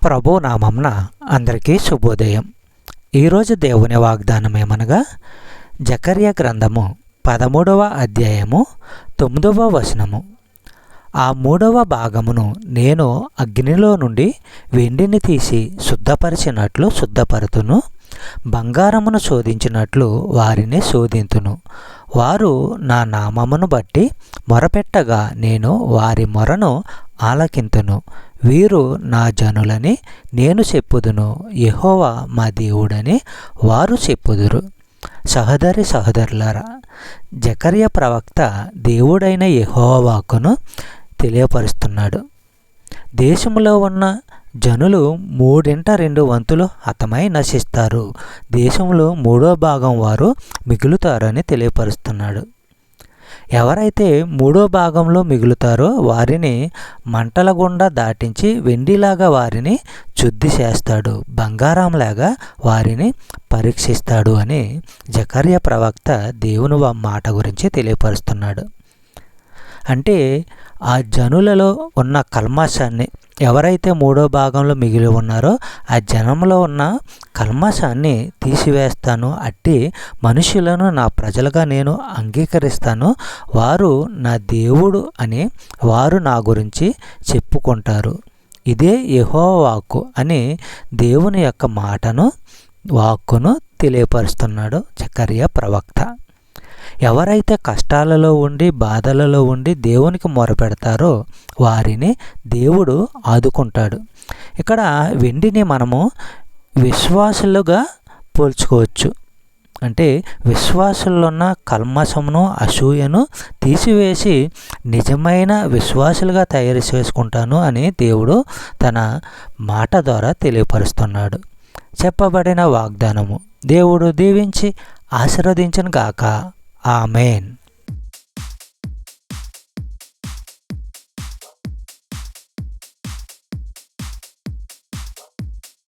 ప్రభు నామంన అందరికీ శుభోదయం. ఈరోజు దేవుని వాగ్దానం ఏమనగా జకర్యా గ్రంథము 13వ అధ్యాయము 9వ వచనము. ఆ 3వ భాగమును నేను అగ్నిలో నుండి వెండిని తీసి శుద్ధపరిచినట్లు శుద్ధపరుతును, బంగారమును శోధించినట్లు వారిని శోధింతును. వారు నా నామమును బట్టి మొరపెట్టగా నేను వారి మొరను ఆలకింతును. వీరు నా జనులని నేను చెప్పుదును, యెహోవా మా దేవుడని వారు చెప్పుదురు. సహోదరులారా, జకర్యా ప్రవక్త దేవుడైన యెహోవా వాక్కును తెలియపరుస్తున్నాడు. దేశంలో ఉన్న జనులు 2/3 హతమై నశిస్తారు, దేశంలో 3వ భాగం వారు మిగులుతారని తెలియపరుస్తున్నాడు. ఎవరైతే 3వ భాగంలో మిగులుతారో వారిని మంటల గుండా దాటించి వెండిలాగా వారిని శుద్ధి చేస్తాడు, బంగారంలాగా వారిని పరీక్షిస్తాడు అని జకర్యా ప్రవక్త దేవుని మాట గురించి తెలియపరుస్తున్నాడు. అంటే ఆ జనులలో ఉన్న కల్మషాన్ని, ఎవరైతే 3వ భాగంలో మిగిలి ఉన్నారో ఆ జనంలో ఉన్న కల్మషాన్ని తీసివేస్తాను, అట్టి మనుషులను నా ప్రజలుగా నేను అంగీకరిస్తాను, వారు నా దేవుడు అని వారు నా గురించి చెప్పుకుంటారు. ఇదే యెహోవా వాక్కు అని దేవుని యొక్క వాక్కును తెలియపరుస్తున్నాడు జకర్యా ప్రవక్త. ఎవరైతే కష్టాలలో ఉండి బాధలలో ఉండి దేవునికి మొరపెడతారో వారిని దేవుడు ఆదుకుంటాడు. ఇక్కడ వెండిని మనము విశ్వాసులుగా పోల్చుకోవచ్చు. అంటే విశ్వాసుల్లో ఉన్న కల్మషమును అసూయను తీసివేసి నిజమైన విశ్వాసులుగా తయారు చేసుకుంటాను అని దేవుడు తన మాట ద్వారా తెలియపరుస్తున్నాడు. చెప్పబడిన వాగ్దానము దేవుడు దీవించి ఆశీర్వదించును గాక. ఆమేన్.